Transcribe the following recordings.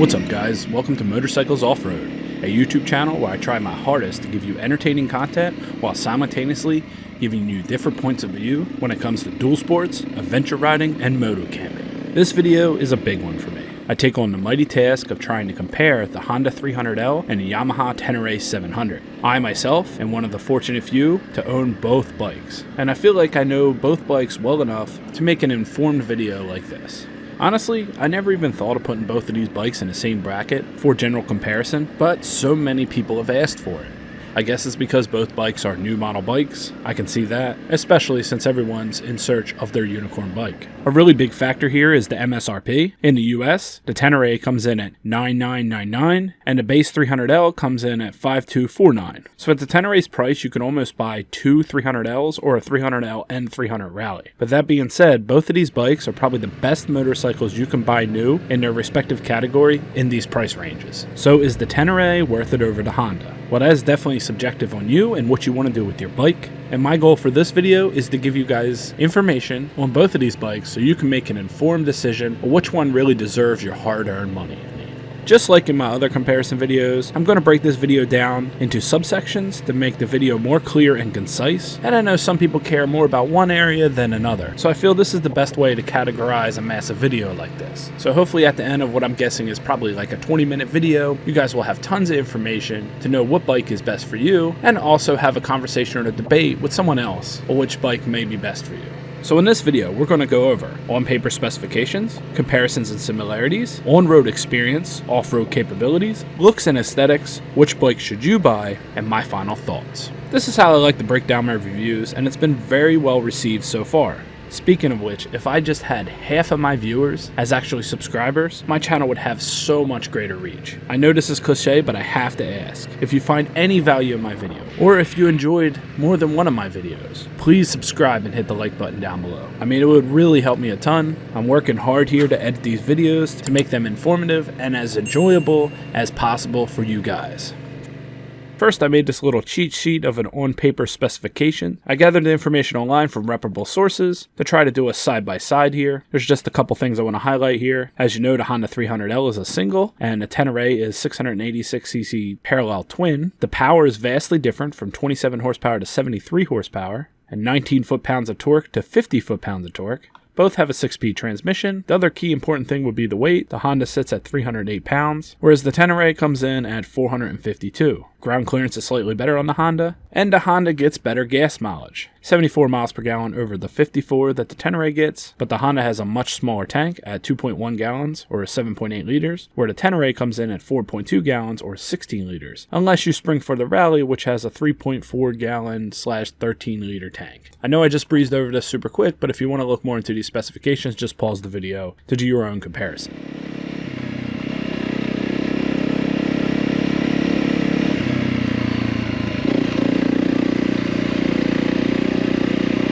What's up guys, welcome to Motorcycles Off-Road, a YouTube channel where I try my hardest to give you entertaining content while simultaneously giving you different points of view when it comes to dual sports, adventure riding, and moto camping. This video is a big one for me. I take on the mighty task of trying to compare the Honda 300L and the Yamaha Tenere 700. I myself am one of the fortunate few to own both bikes, and I feel like I know both bikes well enough to make an informed video like this. Honestly, I never even thought of putting both of these bikes in the same bracket for general comparison, but so many people have asked for it. I guess it's because both bikes are new model bikes. I can see that, especially since everyone's in search of their unicorn bike. A really big factor here is the MSRP. In the US, the Tenere comes in at $9,999 and the base 300L comes in at $5,249. So at the Tenere's price, you can almost buy two 300Ls or a 300L and 300 Rally. But that being said, both of these bikes are probably the best motorcycles you can buy new in their respective category in these price ranges. So is the Tenere worth it over the Honda? Well, that is definitely subjective on you and what you want to do with your bike. And my goal for this video is to give you guys information on both of these bikes so you can make an informed decision on which one really deserves your hard-earned money. Just like in my other comparison videos, I'm going to break this video down into subsections to make the video more clear and concise, and I know some people care more about one area than another, so I feel this is the best way to categorize a massive video like this. So hopefully at the end of what I'm guessing is probably like a 20-minute video, you guys will have tons of information to know what bike is best for you, and also have a conversation or a debate with someone else on which bike may be best for you. So in this video, we're going to go over on-paper specifications, comparisons and similarities, on-road experience, off-road capabilities, looks and aesthetics, which bike should you buy, and my final thoughts. This is how I like to break down my reviews, and it's been very well received so far. Speaking of which, if I just had half of my viewers as actually subscribers, my channel would have so much greater reach. I know this is cliche, but I have to ask, if you find any value in my video, or if you enjoyed more than one of my videos, please subscribe and hit the like button down below. I mean, it would really help me a ton. I'm working hard here to edit these videos to make them informative and as enjoyable as possible for you guys. First, I made this little cheat sheet of an on-paper specification. I gathered the information online from reputable sources to try to do a side-by-side here. There's just a couple things I want to highlight here. As you know, the Honda 300L is a single, and the Tenere is 686cc parallel twin. The power is vastly different from 27 horsepower to 73 horsepower, and 19 foot-pounds of torque to 50 foot-pounds of torque. Both have a 6-speed transmission. The other key important thing would be the weight. The Honda sits at 308 pounds, whereas the Tenere comes in at 452. Ground clearance is slightly better on the Honda, and the Honda gets better gas mileage. 74 miles per gallon over the 54 that the Tenere gets, but the Honda has a much smaller tank at 2.1 gallons or 7.8 liters, where the Tenere comes in at 4.2 gallons or 16 liters, unless you spring for the Rally, which has a 3.4 gallon / 13 liter tank. I know I just breezed over this super quick, but if you want to look more into these specifications, just pause the video to do your own comparison.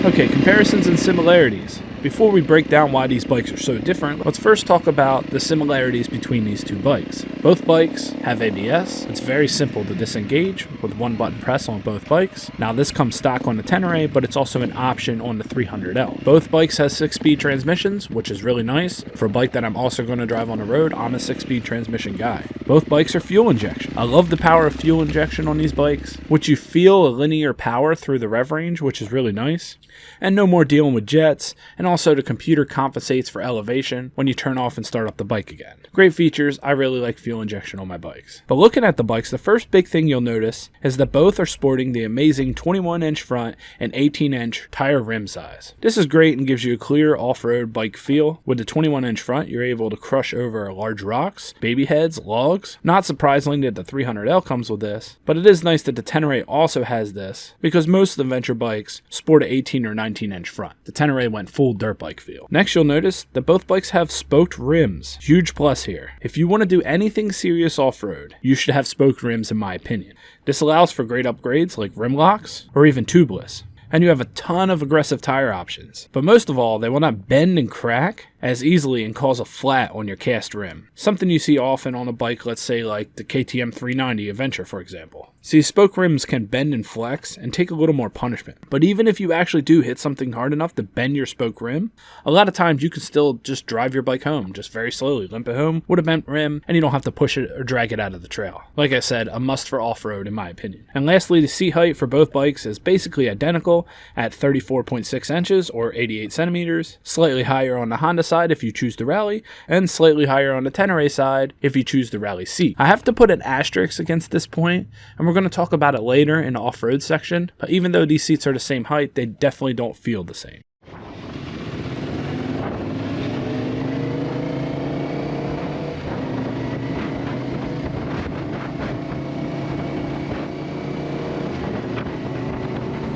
Okay, comparisons and similarities. Before we break down why these bikes are so different, let's first talk about the similarities between these two bikes. Both bikes have ABS. It's very simple to disengage with one button press on both bikes. Now this comes stock on the Tenere, but it's also an option on the 300L. Both bikes have 6-speed transmissions, which is really nice. For a bike that I'm also going to drive on the road, I'm a 6-speed transmission guy. Both bikes are fuel injection. I love the power of fuel injection on these bikes, which you feel a linear power through the rev range, which is really nice. And no more dealing with jets, and also the computer compensates for elevation when you turn off and start up the bike again. Great features. I really like fuel injection on my bikes. But looking at the bikes, the first big thing you'll notice is that both are sporting the amazing 21-inch front and 18-inch tire rim size. This is great and gives you a clear off-road bike feel. With the 21-inch front, you're able to crush over large rocks, baby heads, logs. Not surprisingly that the 300L comes with this, but it is nice that the Tenere also has this because most of the venture bikes sport an 18 or 19-inch front. The Tenere went full dirt bike feel. Next, you'll notice that both bikes have spoked rims. Huge plus here. If you want to do anything serious off-road, you should have spoked rims in my opinion. This allows for great upgrades like rim locks or even tubeless. And you have a ton of aggressive tire options. But most of all, they will not bend and crack as easily and cause a flat on your cast rim. Something you see often on a bike, let's say like the KTM 390 Adventure for example. See, spoke rims can bend and flex and take a little more punishment. But even if you actually do hit something hard enough to bend your spoke rim, a lot of times you can still just drive your bike home, just very slowly, limp it home with a bent rim, and you don't have to push it or drag it out of the trail. Like I said, a must for off-road in my opinion. And lastly, the seat height for both bikes is basically identical at 34.6 inches or 88 centimeters, slightly higher on the Honda side if you choose the Rally, and slightly higher on the Tenere side if you choose the Rally seat. I have to put an asterisk against this point, and we're going to talk about it later in the off-road section, but even though these seats are the same height, they definitely don't feel the same.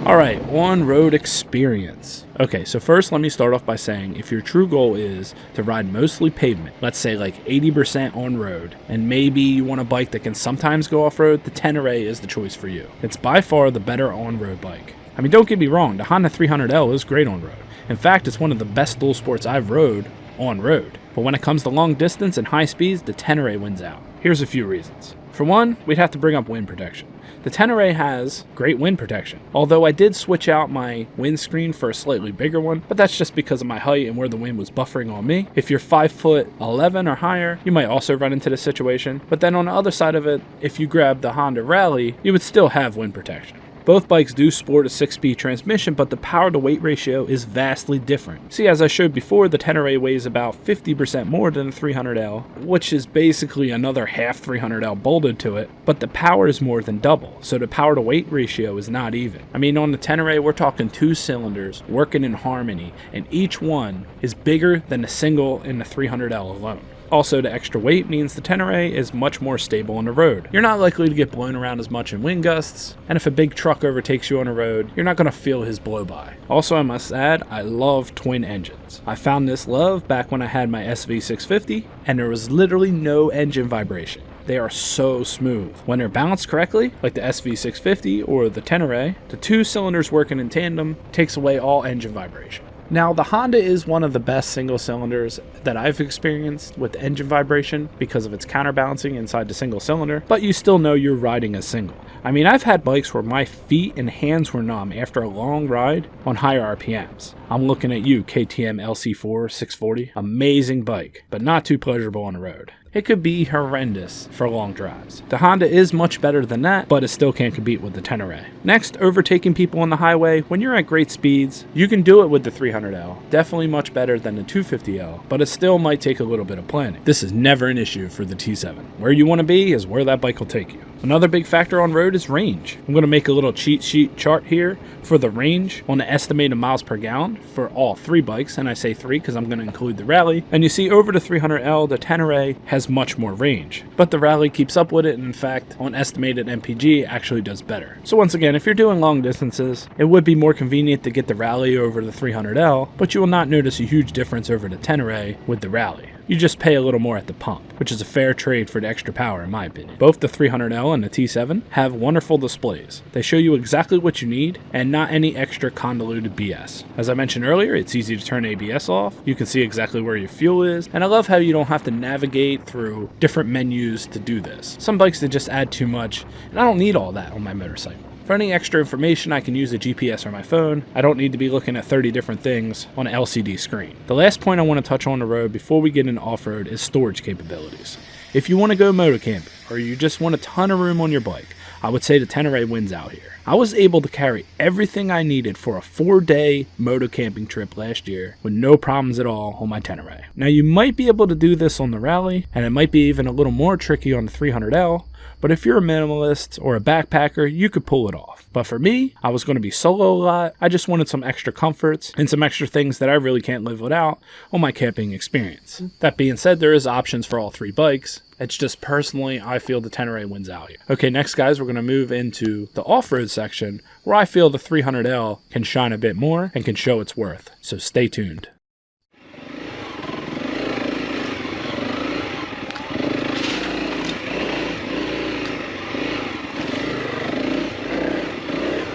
Alright, on-road experience. Okay, so first let me start off by saying if your true goal is to ride mostly pavement, let's say like 80% on-road, and maybe you want a bike that can sometimes go off-road, the Tenere is the choice for you. It's by far the better on-road bike. I mean, don't get me wrong, the Honda 300L is great on-road. In fact, it's one of the best dual sports I've rode on-road. But when it comes to long distance and high speeds, the Tenere wins out. Here's a few reasons. For one, we'd have to bring up wind protection. The Tenere has great wind protection, although I did switch out my windscreen for a slightly bigger one, but that's just because of my height and where the wind was buffering on me. If you're 5'11" or higher, you might also run into this situation, but then on the other side of it, if you grab the Honda Rally, you would still have wind protection. Both bikes do sport a 6-speed transmission, but the power to weight ratio is vastly different. See, as I showed before, the Tenere weighs about 50% more than the 300L, which is basically another half 300L bolted to it, but the power is more than double, so the power to weight ratio is not even. I mean, on the Tenere, we're talking 2 cylinders working in harmony, and each one is bigger than the single in the 300L alone. Also, the extra weight means the Tenere is much more stable on the road. You're not likely to get blown around as much in wind gusts, and if a big truck overtakes you on the road, you're not going to feel his blow by. Also, I must add, I love twin engines. I found this love back when I had my SV650, and there was literally no engine vibration. They are so smooth. When they're balanced correctly, like the SV650 or the Tenere, the 2 cylinders working in tandem takes away all engine vibration. Now, the Honda is one of the best single cylinders that I've experienced with engine vibration because of its counterbalancing inside the single cylinder, but you still know you're riding a single. I mean, I've had bikes where my feet and hands were numb after a long ride on higher RPMs. I'm looking at you, KTM LC4 640. Amazing bike, but not too pleasurable on the road. It could be horrendous for long drives. The Honda is much better than that, but it still can't compete with the Tenere. Next, overtaking people on the highway. When you're at great speeds, you can do it with the 300L. Definitely much better than the 250L, but it still might take a little bit of planning. This is never an issue for the T7. Where you want to be is where that bike will take you. Another big factor on road is range. I'm going to make a little cheat sheet chart here for the range on the estimated miles per gallon for all 3 bikes, and I say 3 because I'm going to include the Rally. And you see over the 300L, the Tenere has much more range, but the Rally keeps up with it, and in fact, on estimated MPG, actually does better. So once again, if you're doing long distances, it would be more convenient to get the Rally over the 300L, but you will not notice a huge difference over the Tenere with the Rally. You just pay a little more at the pump, which is a fair trade for the extra power in my opinion. Both the 300L and the T7 have wonderful displays. They show you exactly what you need and not any extra convoluted BS. As I mentioned earlier, it's easy to turn ABS off. You can see exactly where your fuel is, and I love how you don't have to navigate through different menus to do this. Some bikes, they just add too much, and I don't need all that on my motorcycle. For any extra information, I can use a GPS or my phone. I don't need to be looking at 30 different things on an LCD screen. The last point I want to touch on the road before we get into off-road is storage capabilities. If you want to go moto camping, or you just want a ton of room on your bike, I would say the Tenere wins out here. I was able to carry everything I needed for a 4-day moto camping trip last year with no problems at all on my Tenere. Now, you might be able to do this on the Rally, and it might be even a little more tricky on the 300L, but if you're a minimalist or a backpacker, you could pull it off. But for me, I was going to be solo a lot. I just wanted some extra comforts and some extra things that I really can't live without on my camping experience. That being said, there is options for all 3 bikes. It's just personally, I feel the Tenere wins out here. Okay, next guys, we're going to move into the off-road section where I feel the 300L can shine a bit more and can show its worth. So stay tuned.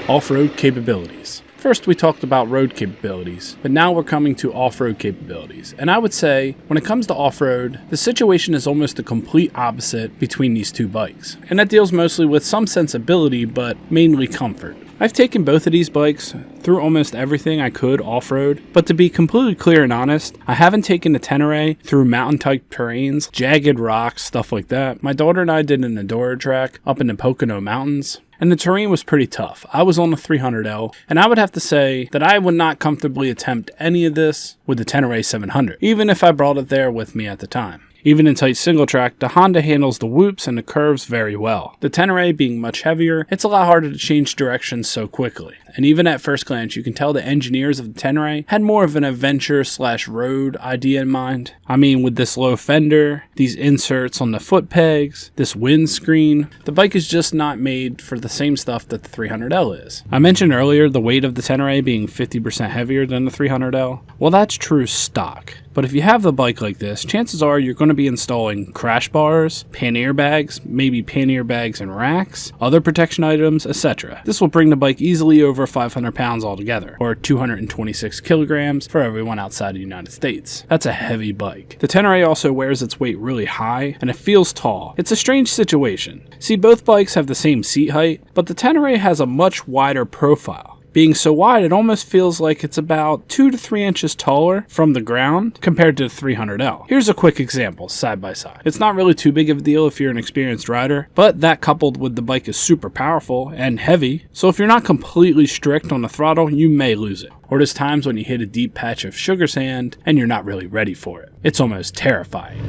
Off-road capabilities. First, we talked about road capabilities, but now we're coming to off-road capabilities. And I would say, when it comes to off-road, the situation is almost the complete opposite between these two bikes. And that deals mostly with some sensibility, but mainly comfort. I've taken both of these bikes through almost everything I could off-road, but to be completely clear and honest, I haven't taken the Tenere through mountain-type terrains, jagged rocks, stuff like that. My daughter and I did an enduro track up in the Pocono Mountains, and the terrain was pretty tough. I was on the 300L, and I would have to say that I would not comfortably attempt any of this with the Tenere 700, even if I brought it there with me at the time. Even in tight single track, the Honda handles the whoops and the curves very well. The Tenere being much heavier, it's a lot harder to change directions so quickly. And even at first glance, you can tell the engineers of the Tenere had more of an adventure/road idea in mind. I mean, with this low fender, these inserts on the foot pegs, this windscreen, the bike is just not made for the same stuff that the 300L is. I mentioned earlier the weight of the Tenere being 50% heavier than the 300L. Well, that's true stock. But if you have the bike like this, chances are you're going to be installing crash bars, pannier bags, maybe pannier bags and racks, other protection items, etc. This will bring the bike easily over 500 pounds altogether, or 226 kilograms for everyone outside of the United States. That's a heavy bike. The Tenere also wears its weight really high, and it feels tall. It's a strange situation. See, both bikes have the same seat height, but the Tenere has a much wider profile. Being so wide, it almost feels like it's about 2 to 3 inches taller from the ground compared to the 300L. Here's a quick example, side by side. It's not really too big of a deal if you're an experienced rider, but that coupled with the bike is super powerful and heavy, so if you're not completely strict on the throttle, you may lose it. Or there's times when you hit a deep patch of sugar sand and you're not really ready for it. It's almost terrifying.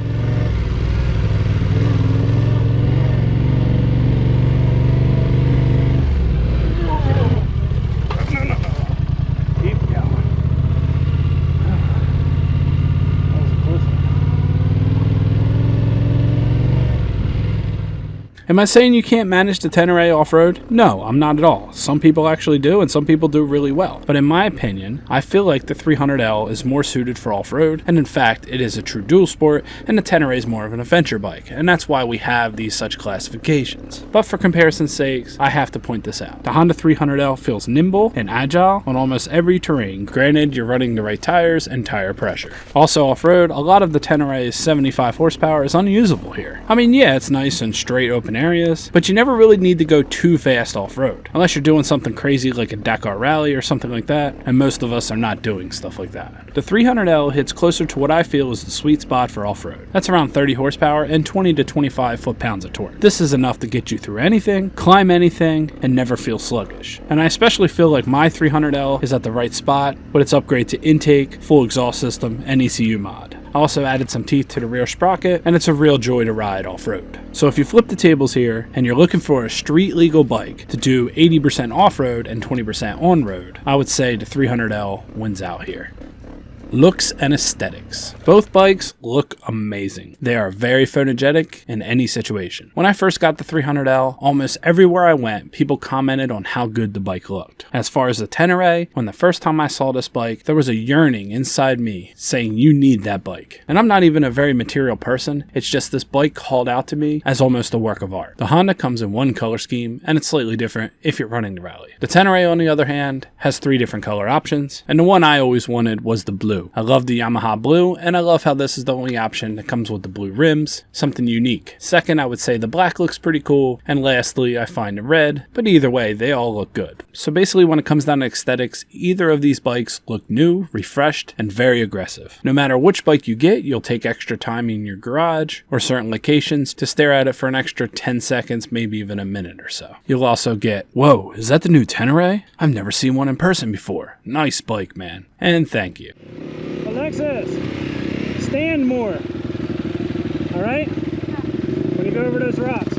Am I saying you can't manage the Tenere off-road? No, I'm not at all. Some people actually do, and some people do really well. But in my opinion, I feel like the 300L is more suited for off-road, and in fact, it is a true dual sport, and the Tenere is more of an adventure bike, and that's why we have these such classifications. But for comparison's sakes, I have to point this out. The Honda 300L feels nimble and agile on almost every terrain. Granted, you're running the right tires and tire pressure. Also off-road, a lot of the Tenere's 75 horsepower is unusable here. I mean, yeah, it's nice and straight open areas, but you never really need to go too fast off-road, unless you're doing something crazy like a Dakar Rally or something like that, and most of us are not doing stuff like that. The 300L hits closer to what I feel is the sweet spot for off-road. That's around 30 horsepower and 20 to 25 foot-pounds of torque. This is enough to get you through anything, climb anything, and never feel sluggish. And I especially feel like my 300L is at the right spot with its upgrade to intake, full exhaust system, and ECU mod. I also added some teeth to the rear sprocket, and it's a real joy to ride off-road. So if you flip the tables here, and you're looking for a street-legal bike to do 80% off-road and 20% on-road, I would say the 300L wins out here. Looks and aesthetics. Both bikes look amazing. They are very photogenic in any situation. When I first got the 300L, almost everywhere I went, people commented on how good the bike looked. As far as the Tenere, when the first time I saw this bike, there was a yearning inside me saying you need that bike. And I'm not even a very material person, it's just this bike called out to me as almost a work of art. The Honda comes in one color scheme, and it's slightly different if you're running the rally. The Tenere, on the other hand, has 3 different color options, and the one I always wanted was the blue. I love the Yamaha blue, and I love how this is the only option that comes with the blue rims, something unique. Second, I would say the black looks pretty cool, and lastly, I find the red, but either way, they all look good. So basically, when it comes down to aesthetics, either of these bikes look new, refreshed, and very aggressive. No matter which bike you get, you'll take extra time in your garage or certain locations to stare at it for an extra 10 seconds, maybe even a minute or so. You'll also get, whoa, is that the new Tenere? I've never seen one in person before. Nice bike, man. And thank you. Alexis, stand more. All right? When you go over those rocks.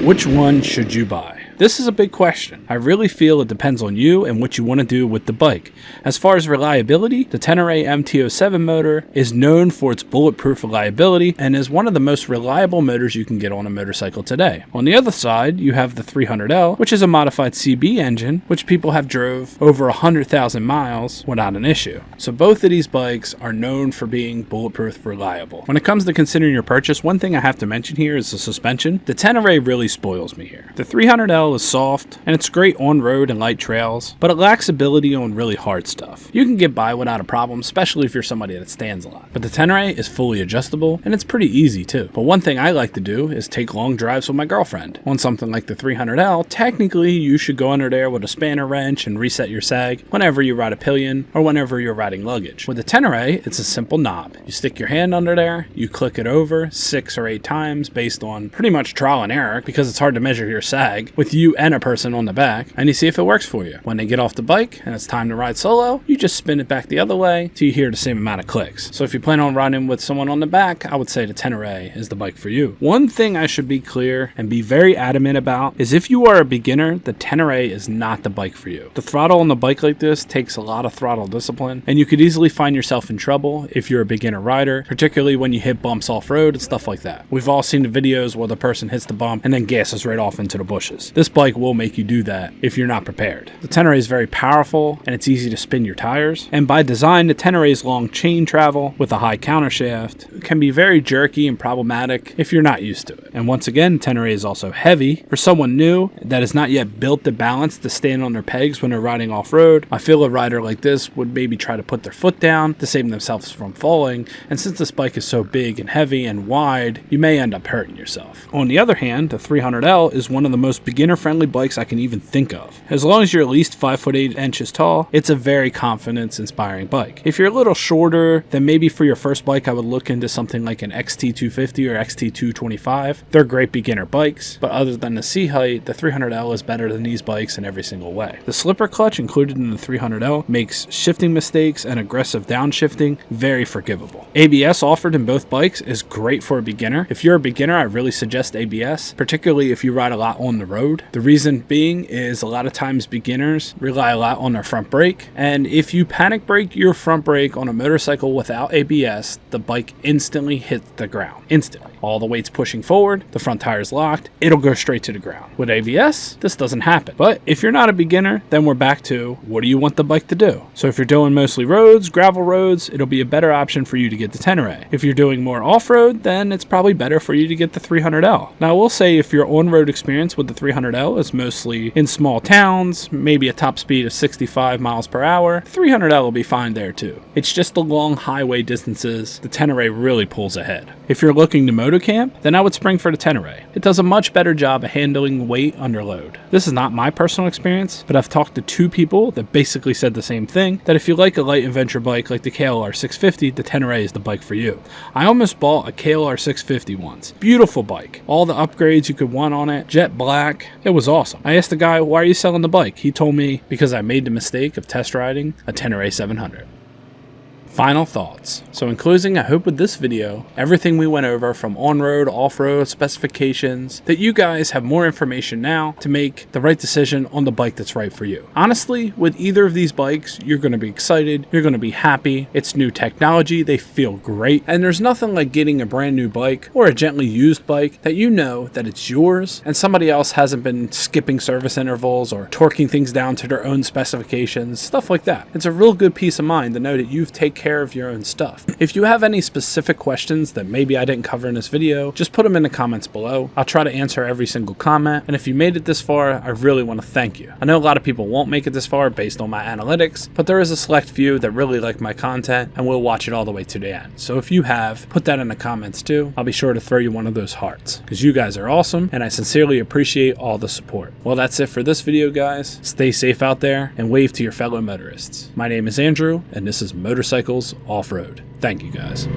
Which one should you buy? This is a big question. I really feel it depends on you and what you want to do with the bike. As far as reliability, the Tenere MT07 motor is known for its bulletproof reliability and is one of the most reliable motors you can get on a motorcycle today. On the other side, you have the 300L, which is a modified CB engine, which people have drove over 100,000 miles without an issue. So both of these bikes are known for being bulletproof reliable. When it comes to considering your purchase, one thing I have to mention here is the suspension. The Tenere really spoils me here. The 300L is soft and it's great on road and light trails, but it lacks ability on really hard stuff. You can get by without a problem, especially if you're somebody that stands a lot. But the Tenere is fully adjustable and it's pretty easy too. But one thing I like to do is take long drives with my girlfriend. On something like the 300L, technically you should go under there with a spanner wrench and reset your sag whenever you ride a pillion or whenever you're riding luggage. With the Tenere, it's a simple knob. You stick your hand under there, you click it over 6 or 8 times based on pretty much trial and error because it's hard to measure your sag with you and a person on the back, and you see if it works for you. When they get off the bike and it's time to ride solo, you just spin it back the other way till you hear the same amount of clicks. So if you plan on riding with someone on the back, I would say the Tenere is the bike for you. One thing I should be clear and be very adamant about is if you are a beginner, the Tenere is not the bike for you. The throttle on the bike like this takes a lot of throttle discipline, and you could easily find yourself in trouble if you're a beginner rider, particularly when you hit bumps off-road and stuff like that. We've all seen the videos where the person hits the bump and then gasses right off into the bushes. This bike will make you do that if you're not prepared. The Tenere is very powerful and it's easy to spin your tires, and by design the Tenere's long chain travel with a high countershaft can be very jerky and problematic if you're not used to it. And once again, Tenere is also heavy. For someone new that is not yet built to balance to stand on their pegs when they're riding off-road, I feel a rider like this would maybe try to put their foot down to save themselves from falling, and since this bike is so big and heavy and wide, you may end up hurting yourself. On the other hand, the 300L is one of the most beginner-friendly bikes I can even think of. As long as you're at least 5'8" tall, it's a very confidence-inspiring bike. If you're a little shorter, then maybe for your first bike I would look into something like an XT250 or XT225. They're great beginner bikes, but other than the seat height, the 300L is better than these bikes in every single way. The slipper clutch included in the 300L makes shifting mistakes and aggressive downshifting very forgivable. ABS offered in both bikes is great for a beginner. If you're a beginner, I really suggest ABS, particularly if you ride a lot on the road. The reason being is a lot of times beginners rely a lot on their front brake, and if you panic brake your front brake on a motorcycle without ABS, the bike instantly hits the ground. Instantly. All the weight's pushing forward, the front tire's locked, it'll go straight to the ground. With ABS, this doesn't happen. But if you're not a beginner, then we're back to what do you want the bike to do? So if you're doing mostly roads, gravel roads, it'll be a better option for you to get the Tenere. If you're doing more off-road, then it's probably better for you to get the 300L. Now I will say if your on-road experience with the 300L is mostly in small towns, maybe a top speed of 65 miles per hour, 300L will be fine there too. It's just the long highway distances the Tenere really pulls ahead. If you're looking to moto camp, then I would spring for the Tenere. It does a much better job of handling weight under load. This is not my personal experience, but I've talked to 2 people that basically said the same thing, that if you like a light adventure bike like the KLR650, the Tenere is the bike for you. I almost bought a KLR650 once. Beautiful bike. All the upgrades you could want on it, jet black. It was awesome. I asked the guy, why are you selling the bike? He told me, because I made the mistake of test riding a Tenere 700. Final thoughts. So in closing, I hope with this video, everything we went over from on-road, off-road, specifications, that you guys have more information now to make the right decision on the bike that's right for you. Honestly, with either of these bikes, you're going to be excited, you're going to be happy, it's new technology, they feel great, and there's nothing like getting a brand new bike or a gently used bike that you know that it's yours and somebody else hasn't been skipping service intervals or torquing things down to their own specifications, stuff like that. It's a real good peace of mind to know that you've taken care of your own stuff. If you have any specific questions that maybe I didn't cover in this video, just put them in the comments below. I'll try to answer every single comment, and if you made it this far, I really want to thank you. I know a lot of people won't make it this far based on my analytics, but there is a select few that really like my content and will watch it all the way to the end. So if you have, put that in the comments too. I'll be sure to throw you one of those hearts, because you guys are awesome, and I sincerely appreciate all the support. Well, that's it for this video, guys. Stay safe out there, and wave to your fellow motorists. My name is Andrew, and this is Motorcycles Off-Road. Thank you, guys.